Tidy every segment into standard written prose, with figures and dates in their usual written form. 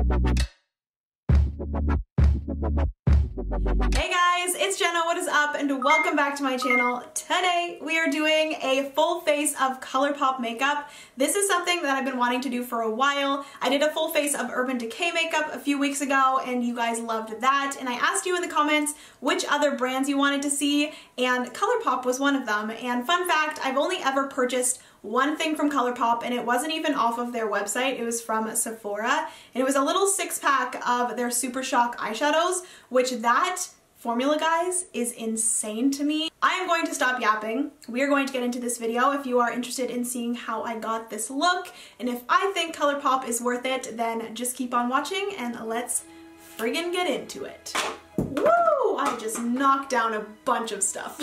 Hey guys, it's Jenna, what is up, and welcome back to my channel. Today we are doing a full face of ColourPop makeup. This is something that I've been wanting to do for a while. I did a full face of Urban Decay makeup a few weeks ago and you guys loved that, and I asked you in the comments which other brands you wanted to see, and ColourPop was one of them. And fun fact, I've only ever purchased one thing from ColourPop, and it wasn't even off of their website. It was from Sephora, and it was a little 6-pack of their Super Shock eyeshadows, which that formula, guys, is insane to me. I am going to stop yapping. We are going to get into this video. If you are interested in seeing how I got this look, and if I think ColourPop is worth it, then just keep on watching and let's friggin' get into it. Woo! I just knocked down a bunch of stuff.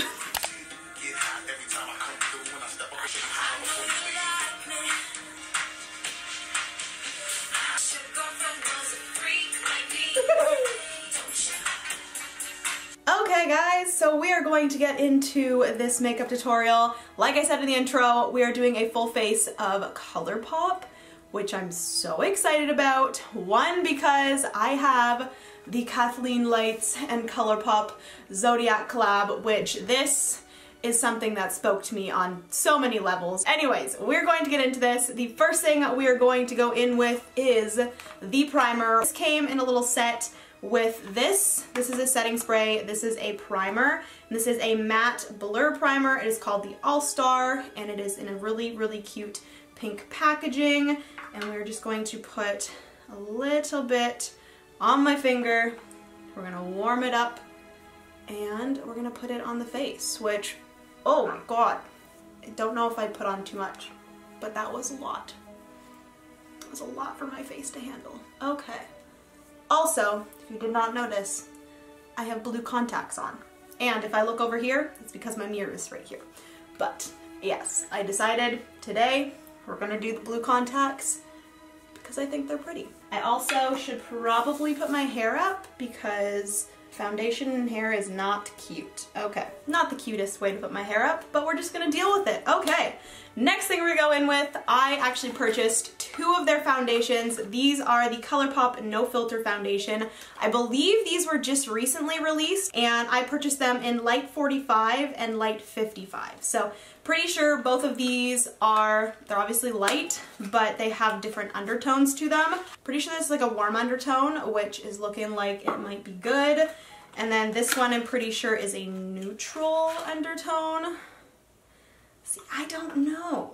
Okay guys, so we are going to get into this makeup tutorial. Like I said in the intro, we are doing a full face of ColourPop, which I'm so excited about. One, because I have the Kathleen Lights and ColourPop Zodiac collab, which this is something that spoke to me on so many levels. Anyways, we're going to get into this. The first thing we are going to go in with is the primer. This came in a little set with this. This is a setting spray, this is a primer, and this is a matte blur primer. It is called the All-Star, and it is in a really, really cute pink packaging. And we're just going to put a little bit on my finger. We're gonna warm it up, and we're gonna put it on the face, which, oh my god, I don't know if I'd put on too much, but that was a lot. It was a lot for my face to handle. Okay. Also, if you did not notice, I have blue contacts on. And if I look over here, it's because my mirror is right here. But yes, I decided today we're gonna do the blue contacts because I think they're pretty. I also should probably put my hair up because foundation and hair is not cute. Okay, not the cutest way to put my hair up, but we're just gonna deal with it. Okay, next thing we're gonna go in with, I actually purchased 2 of their foundations. These are the ColourPop No Filter Foundation. I believe these were just recently released, and I purchased them in light 45 and light 55. So pretty sure both of these they're obviously light, but they have different undertones to them. Pretty sure this is like a warm undertone, which is looking like it might be good. And then this one I'm pretty sure is a neutral undertone. See, I don't know.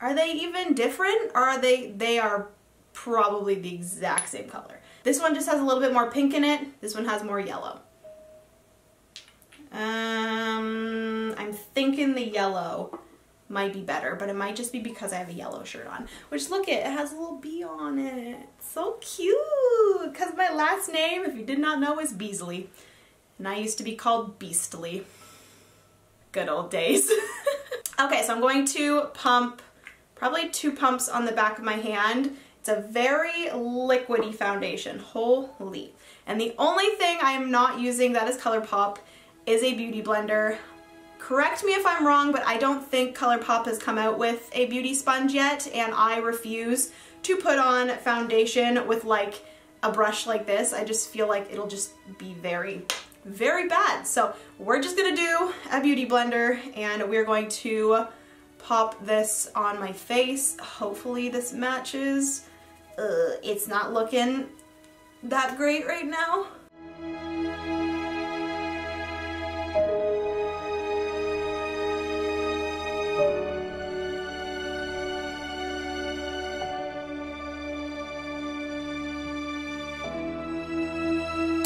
Are they even different, or are they are probably the exact same color? This one just has a little bit more pink in it. This one has more yellow. I'm thinking the yellow might be better, but it might just be because I have a yellow shirt on. Which, look, it has a little bee on it. So cute! Because my last name, if you did not know, is Beasley. And I used to be called Beastly. Good old days. Okay, so I'm going to pump probably 2 pumps on the back of my hand. It's a very liquidy foundation. Holy. And the only thing I am not using that is ColourPop is a beauty blender. Correct me if I'm wrong, but I don't think ColourPop has come out with a beauty sponge yet, and I refuse to put on foundation with like a brush like this. I just feel like it'll just be very, very bad. So we're just gonna do a beauty blender, and we're going to pop this on my face. Hopefully this matches. It's not looking that great right now.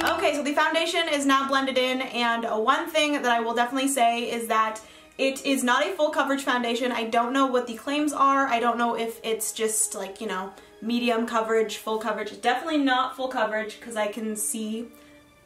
Okay, so the foundation is now blended in, and one thing that I will definitely say is that it is not a full coverage foundation. I don't know what the claims are. I don't know if it's just like, you know, medium coverage, full coverage. It's definitely not full coverage because I can see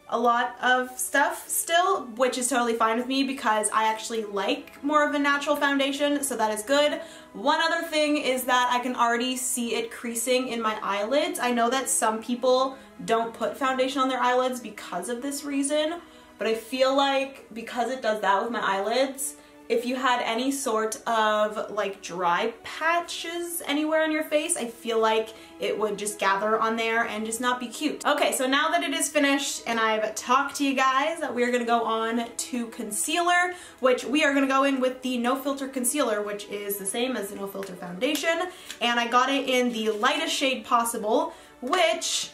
a lot of stuff still, which is totally fine with me because I actually like more of a natural foundation, so that is good. One other thing is that I can already see it creasing in my eyelids. I know that some people don't put foundation on their eyelids because of this reason, but I feel like because it does that with my eyelids, if you had any sort of like dry patches anywhere on your face, I feel like it would just gather on there and just not be cute. Okay, so now that it is finished and I've talked to you guys, we're gonna go on to concealer, which we are gonna go in with the No Filter Concealer, which is the same as the No Filter Foundation. And I got it in the lightest shade possible, which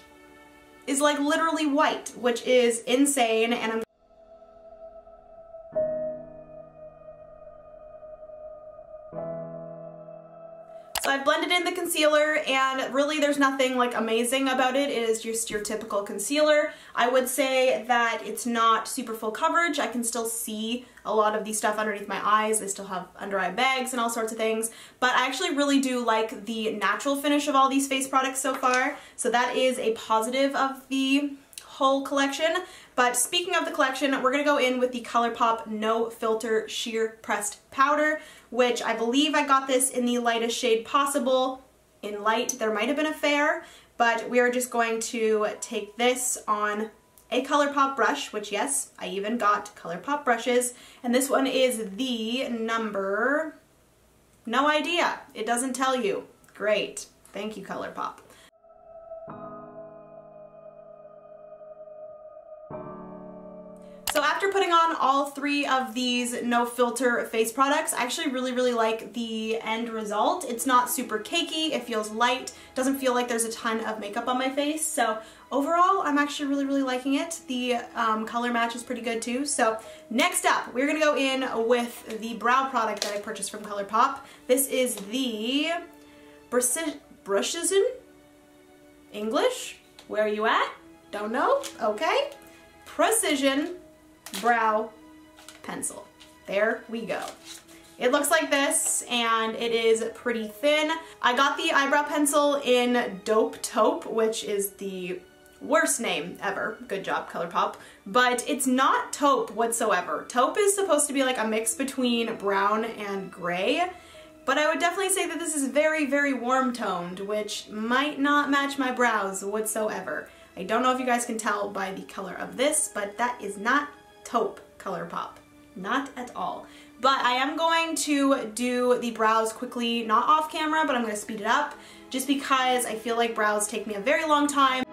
is like literally white, which is insane. And So I've blended in the concealer, and really there's nothing like amazing about it. It is just your typical concealer. I would say that it's not super full coverage. I can still see a lot of the stuff underneath my eyes. I still have under eye bags and all sorts of things, but I actually really do like the natural finish of all these face products so far. So that is a positive of the whole collection. But speaking of the collection, we're gonna go in with the ColourPop No Filter Sheer Pressed Powder, which I believe I got this in the lightest shade possible. In light, there might have been a fair, but we are just going to take this on a ColourPop brush, which yes, I even got ColourPop brushes, and this one is the number, no idea, it doesn't tell you. Great, thank you ColourPop. So after putting on all three of these no filter face products, I actually really like the end result. It's not super cakey, it feels light, doesn't feel like there's a ton of makeup on my face. So overall, I'm actually really liking it. The color match is pretty good too. So next up, we're gonna go in with the brow product that I purchased from ColourPop. This is the Precision English? Where are you at? Don't know? Okay. Precision Brow Pencil. There we go. It looks like this, and it is pretty thin. I got the eyebrow pencil in Dope Taupe, which is the worst name ever. Good job, ColourPop. But it's not taupe whatsoever. Taupe is supposed to be like a mix between brown and gray, but I would definitely say that this is very warm toned, which might not match my brows whatsoever. I don't know if you guys can tell by the color of this, but that is not taupe ColourPop. Not at all. But I am going to do the brows quickly, not off camera, but I'm going to speed it up just because I feel like brows take me a very long time.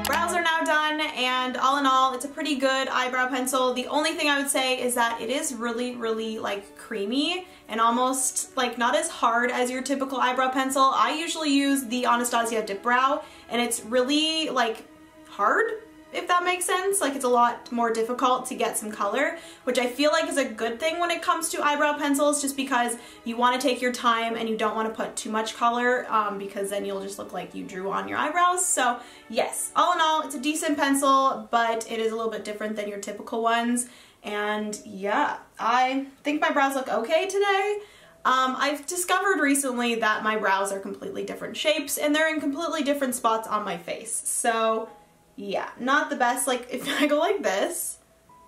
Brows are now done, and all in all, it's a pretty good eyebrow pencil. The only thing I would say is that it is really like creamy and almost like not as hard as your typical eyebrow pencil. I usually use the Anastasia Dip Brow, and it's really like hard, if that makes sense. Like, it's a lot more difficult to get some color, which I feel like is a good thing when it comes to eyebrow pencils, just because you want to take your time and you don't want to put too much color because then you'll just look like you drew on your eyebrows. So yes, all in all, it's a decent pencil, but it is a little bit different than your typical ones. And yeah, I think my brows look okay today. I've discovered recently that my brows are completely different shapes and they're in completely different spots on my face. So yeah, not the best. Like, if I go like this,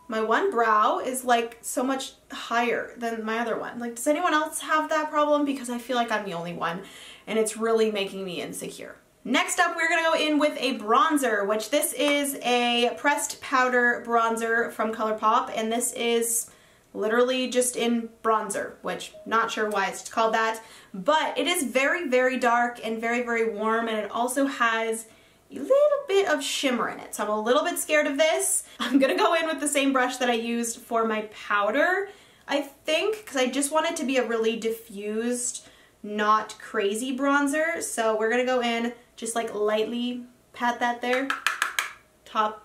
my one brow is like so much higher than my other one. Like, does anyone else have that problem? Because I feel like I'm the only one and it's really making me insecure. Next up, we're gonna go in with a bronzer, which this is a pressed powder bronzer from ColourPop, and this is literally just in bronzer, which not sure why it's called that, but it is very dark and very warm, and it also has a little bit of shimmer in it, so I'm a little bit scared of this. I'm gonna go in with the same brush that I used for my powder, I think, because I just want it to be a really diffused, not crazy bronzer. So we're gonna go in, just like lightly pat that there, tap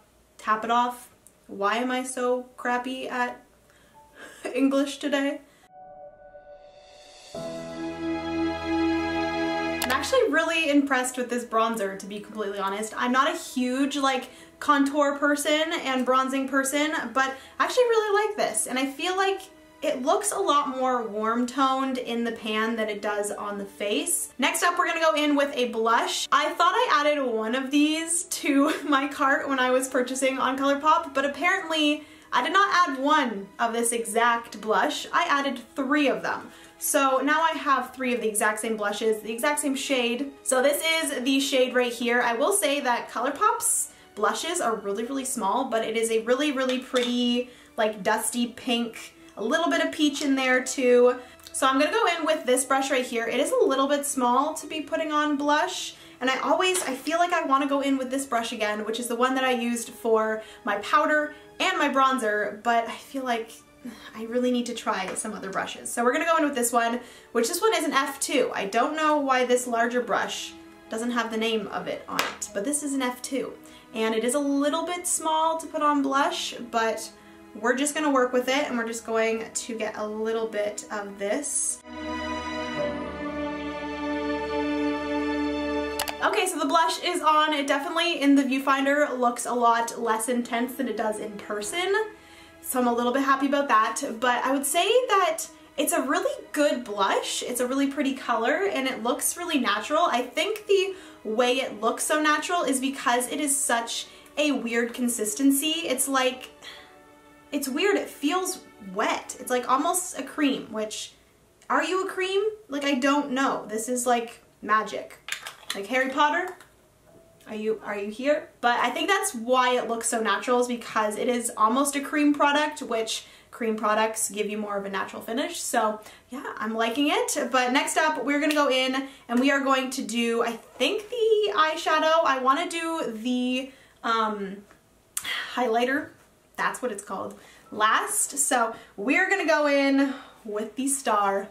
it off. Why am I so crappy at English today? I'm actually really impressed with this bronzer, to be completely honest. I'm not a huge like contour person and bronzing person, but I actually really like this, and I feel like it looks a lot more warm toned in the pan than it does on the face. Next up, we're gonna go in with a blush. I thought I added one of these to my cart when I was purchasing on ColourPop, but apparently I did not add one of this exact blush. I added 3 of them. So now I have 3 of the exact same blushes, the exact same shade. So this is the shade right here. I will say that ColourPop's blushes are really, really small, but it is a really, really pretty, like dusty pink, a little bit of peach in there too. So I'm gonna go in with this brush right here. It is a little bit small to be putting on blush, and I feel like I wanna go in with this brush again, which is the one that I used for my powder and my bronzer, but I feel like I really need to try some other brushes. So we're gonna go in with this one, which this one is an F2. I don't know why this larger brush doesn't have the name of it on it, but this is an F2. And it is a little bit small to put on blush, but we're just gonna work with it, and we're just going to get a little bit of this. Okay, so the blush is on. It definitely, in the viewfinder, looks a lot less intense than it does in person. So I'm a little bit happy about that, but I would say that it's a really good blush. It's a really pretty color, and it looks really natural. I think the way it looks so natural is because it is such a weird consistency. It's like, it's weird, it feels wet. It's like almost a cream, which, are you a cream? Like, I don't know. This is like magic. Like Harry Potter, are you here? But I think that's why it looks so natural, is because it is almost a cream product, which cream products give you more of a natural finish. So yeah, I'm liking it. But next up, we're gonna go in and we are going to do, I think, the eyeshadow. I wanna do the highlighter, that's what it's called, last. So we're gonna go in with the star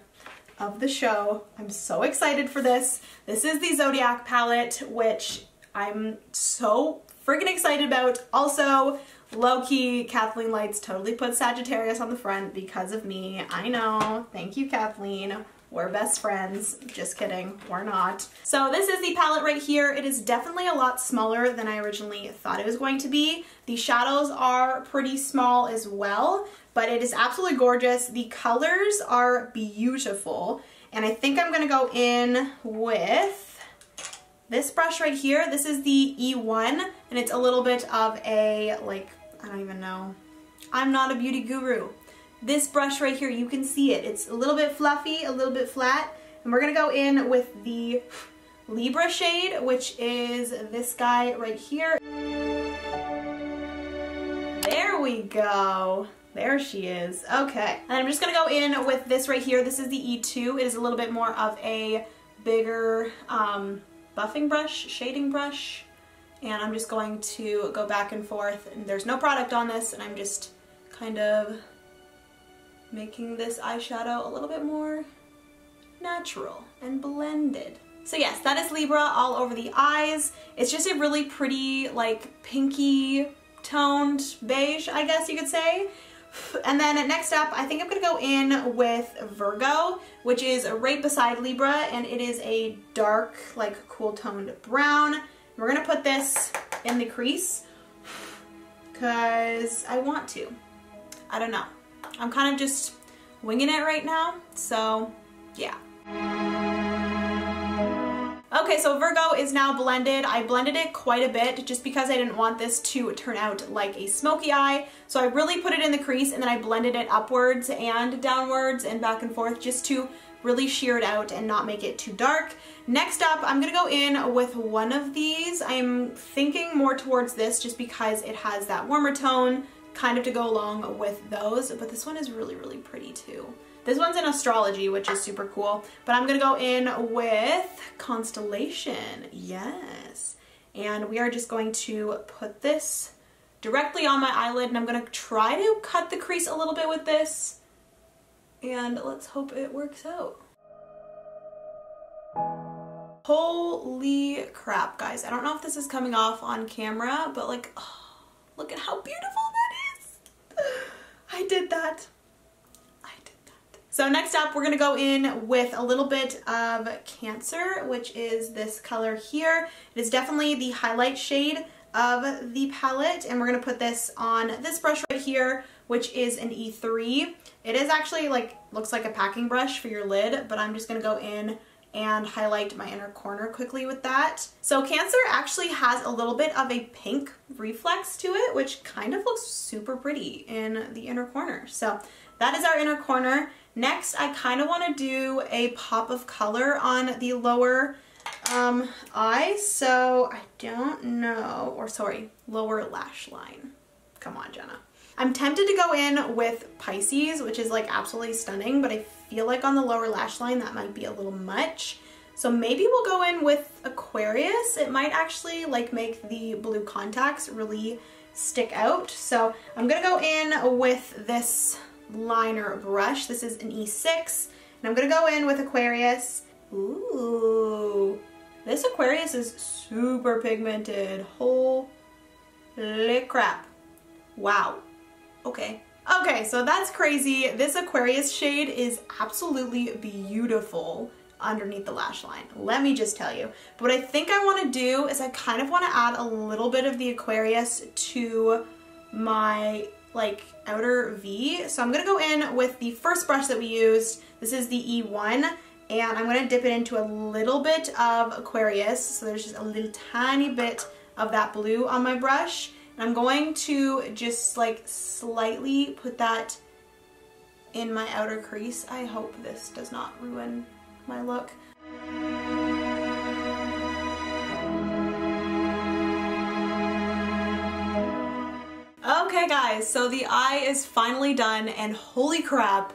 of the show. I'm so excited for this. This is the Zodiac palette, which I'm so freaking excited about. Also, low-key, Kathleen Lights totally put Sagittarius on the front because of me. I know. Thank you, Kathleen. We're best friends. Just kidding. We're not. So this is the palette right here. It is definitely a lot smaller than I originally thought it was going to be. The shadows are pretty small as well, but it is absolutely gorgeous. The colors are beautiful. And I think I'm gonna go in with this brush right here. This is the E1, and it's a little bit of a, like, I don't even know. I'm not a beauty guru. This brush right here, you can see it. It's a little bit fluffy, a little bit flat. And we're gonna go in with the Libra shade, which is this guy right here. There we go. There she is. Okay. And I'm just gonna go in with this right here. This is the E2. It is a little bit more of a bigger buffing brush, shading brush. And I'm just going to go back and forth. And there's no product on this, and I'm just kind of making this eyeshadow a little bit more natural and blended. So yes, that is Libra all over the eyes. It's just a really pretty, like, pinky toned beige, I guess you could say. And then next up, I think I'm gonna go in with Virgo, which is right beside Libra, and it is a dark, like, cool toned brown. We're gonna put this in the crease because I want to. I don't know. I'm kind of just winging it right now, so yeah. Okay, so Virgo is now blended. I blended it quite a bit just because I didn't want this to turn out like a smoky eye. So I really put it in the crease, and then I blended it upwards and downwards and back and forth just to really sheer it out and not make it too dark. Next up, I'm gonna go in with one of these. I'm thinking more towards this just because it has that warmer tone kind of to go along with those, but this one is really, really pretty too. This one's in astrology, which is super cool, but I'm gonna go in with Constellation, yes. And we are just going to put this directly on my eyelid, and I'm gonna try to cut the crease a little bit with this, and let's hope it works out. Holy crap, guys. I don't know if this is coming off on camera, but like, oh, look at how beautiful that is. I did that. So next up, we're gonna go in with a little bit of Cancer, which is this color here. It is definitely the highlight shade of the palette, and we're gonna put this on this brush right here, which is an E3. It is actually like, looks like a packing brush for your lid, but I'm just gonna go in and highlight my inner corner quickly with that. So Cancer actually has a little bit of a pink reflex to it, which kind of looks super pretty in the inner corner. So that is our inner corner. Next, I kind of want to do a pop of color on the lower eye, so I don't know, or sorry, lower lash line. Come on, Jenna. I'm tempted to go in with Pisces, which is like absolutely stunning, but I feel like on the lower lash line that might be a little much. So maybe we'll go in with Aquarius. It might actually like make the blue contacts really stick out. So I'm gonna go in with this liner brush. This is an E6, and I'm gonna go in with Aquarius. Ooh, this Aquarius is super pigmented. Holy crap. Wow. Okay. Okay, so that's crazy. This Aquarius shade is absolutely beautiful underneath the lash line. Let me just tell you. But what I think I want to do is I kind of want to add a little bit of the Aquarius to my like outer V. So I'm going to go in with the first brush that we used. This is the E1, and I'm going to dip it into a little bit of Aquarius. So there's just a little tiny bit of that blue on my brush. And I'm going to just like slightly put that in my outer crease. I hope this does not ruin my look. Okay guys, so the eye is finally done, and holy crap,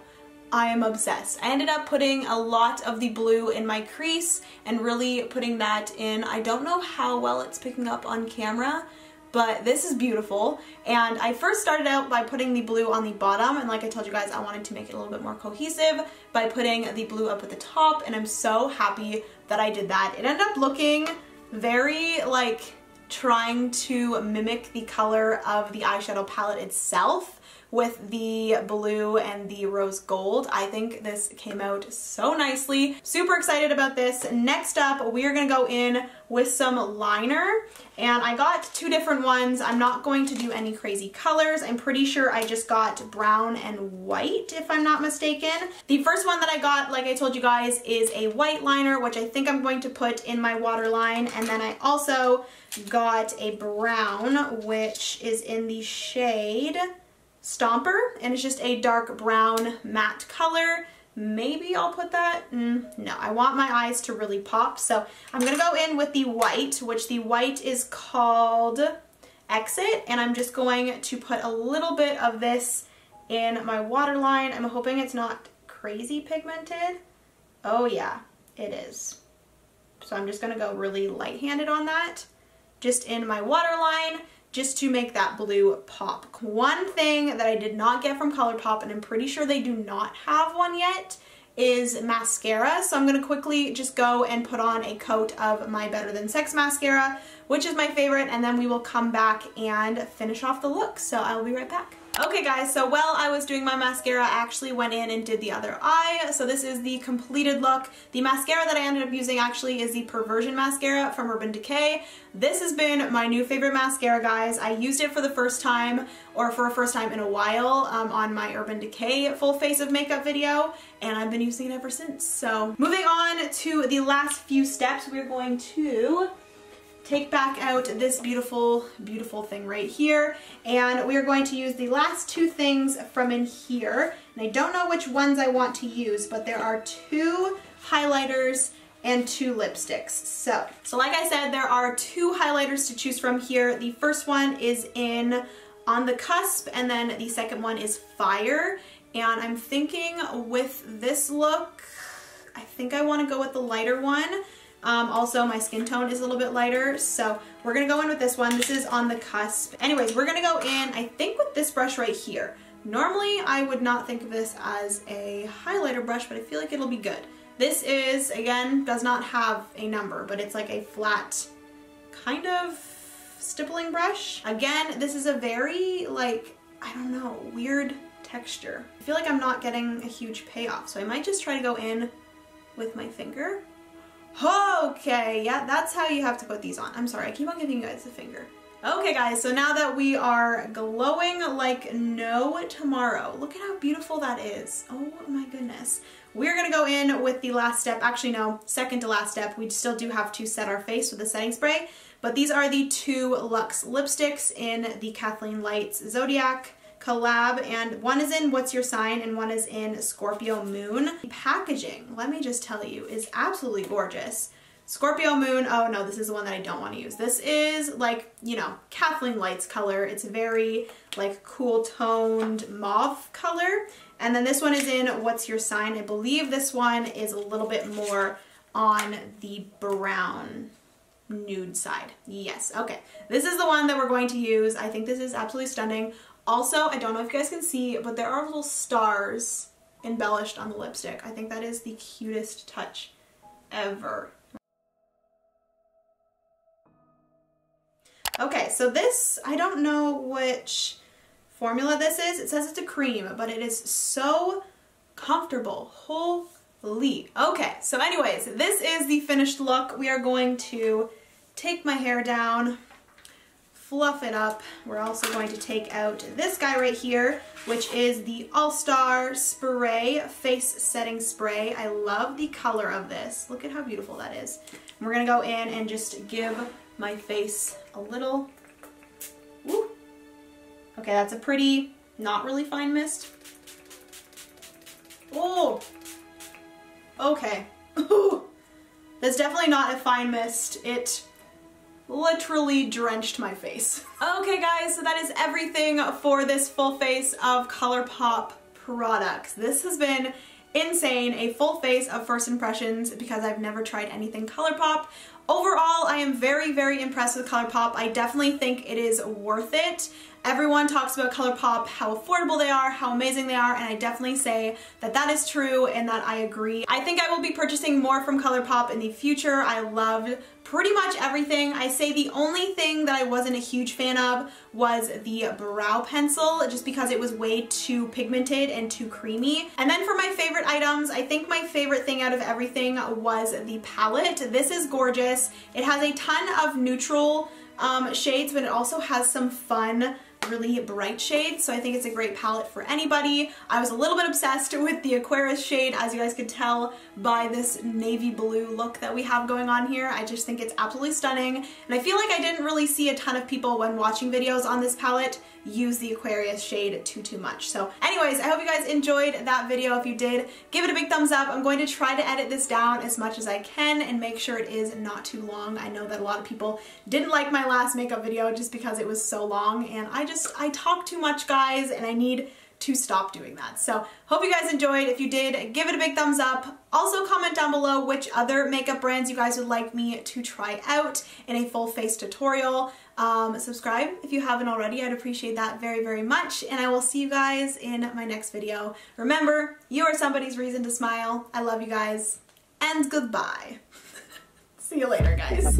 I am obsessed. I ended up putting a lot of the blue in my crease and really putting that in. I don't know how well it's picking up on camera, but this is beautiful. And I first started out by putting the blue on the bottom, and like I told you guys, I wanted to make it a little bit more cohesive by putting the blue up at the top, and I'm so happy that I did that. It ended up looking very like trying to mimic the color of the eyeshadow palette itself with the blue and the rose gold. I think this came out so nicely. Super excited about this. Next up, we are gonna go in with some liner, and I got two different ones. I'm not going to do any crazy colors. I'm pretty sure I just got brown and white, if I'm not mistaken. The first one that I got, like I told you guys, is a white liner, which I think I'm going to put in my waterline, and then I also got a brown, which is in the shade Stomper, and it's just a dark brown matte color. Maybe I'll put that, no, I want my eyes to really pop, so I'm gonna go in with the white, which the white is called Exit, and I'm just going to put a little bit of this in my waterline. I'm hoping it's not crazy pigmented. Oh yeah, it is. So I'm just gonna go really light-handed on that, just in my waterline, just to make that blue pop. One thing that I did not get from ColourPop, and I'm pretty sure they do not have one yet, is mascara. So I'm gonna quickly just go and put on a coat of my Better Than Sex mascara, which is my favorite, and then we will come back and finish off the look. So I'll be right back. Okay guys, so while I was doing my mascara, I actually went in and did the other eye. So this is the completed look. The mascara that I ended up using actually is the Perversion mascara from Urban Decay. This has been my new favorite mascara, guys. I used it for the first time, or for a first time in a while, on my Urban Decay full face of makeup video, and I've been using it ever since. So moving on to the last few steps, we're going to take back out this beautiful, beautiful thing right here, and we are going to use the last two things from in here. And I don't know which ones I want to use, but there are two highlighters and two lipsticks. So like I said, there are two highlighters to choose from here. The first one is in On the Cusp, and then the second one is Fire. And I'm thinking with this look, I think I want to go with the lighter one. Also, my skin tone is a little bit lighter, so we're gonna go in with this one. This is On the Cusp. Anyways, we're gonna go in, I think, with this brush right here. Normally, I would not think of this as a highlighter brush, but I feel like it'll be good. This is, again, does not have a number, but it's like a flat kind of stippling brush. Again, this is a very, like, I don't know, weird texture. I feel like I'm not getting a huge payoff, so I might just try to go in with my finger. Okay, yeah, that's how you have to put these on. I'm sorry, I keep on giving you guys the finger. Okay guys, so now that we are glowing like no tomorrow, look at how beautiful that is. Oh my goodness. We're gonna go in with the last step. Actually no, second to last step. We still do have to set our face with the setting spray, but these are the two Luxe lipsticks in the Kathleen Lights Zodiac collab, and one is in What's Your Sign and one is in Scorpio Moon. The packaging, let me just tell you, is absolutely gorgeous. Scorpio Moon. Oh no, this is the one that I don't want to use. This is like, you know, Kathleen Light's color. It's very like cool toned mauve color. And then this one is in What's Your Sign. I believe this one is a little bit more on the brown nude side. Yes, okay. This is the one that we're going to use. I think this is absolutely stunning. Also, I don't know if you guys can see, but there are little stars embellished on the lipstick. I think that is the cutest touch ever. Okay, so this, I don't know which formula this is. It says it's a cream, but it is so comfortable. Holy. Okay, so anyways, this is the finished look. We are going to take my hair down, fluff it up. We're also going to take out this guy right here, which is the All-Star Spray Face Setting Spray. I love the color of this. Look at how beautiful that is. And we're gonna go in and just give my face a little, woo. Okay, that's a pretty, not really fine mist. Oh, okay. That's definitely not a fine mist. It literally drenched my face. Okay guys, so that is everything for this full face of ColourPop products. This has been insane, a full face of first impressions because I've never tried anything ColourPop. Overall, I am very, very impressed with ColourPop. I definitely think it is worth it. Everyone talks about ColourPop, how affordable they are, how amazing they are, and I definitely say that that is true and that I agree. I think I will be purchasing more from ColourPop in the future. I loved pretty much everything. I say the only thing that I wasn't a huge fan of was the brow pencil, just because it was way too pigmented and too creamy. And then for my favorite items, I think my favorite thing out of everything was the palette. This is gorgeous. It has a ton of neutral shades, but it also has some fun, really bright shades, so I think it's a great palette for anybody. I was a little bit obsessed with the Aquarius shade, as you guys could tell by this navy blue look that we have going on here. I just think it's absolutely stunning, and I feel like I didn't really see a ton of people when watching videos on this palette use the Aquarius shade too much. So anyways, I hope you guys enjoyed that video. If you did, give it a big thumbs up. I'm going to try to edit this down as much as I can and make sure it is not too long. I know that a lot of people didn't like my last makeup video just because it was so long, and I talk too much, guys, and I need to stop doing that. So hope you guys enjoyed. If you did, give it a big thumbs up. Also comment down below which other makeup brands you guys would like me to try out in a full face tutorial. Subscribe if you haven't already. I'd appreciate that very, very much, and I will see you guys in my next video. Remember, you are somebody's reason to smile. I love you guys, and goodbye. See you later, guys.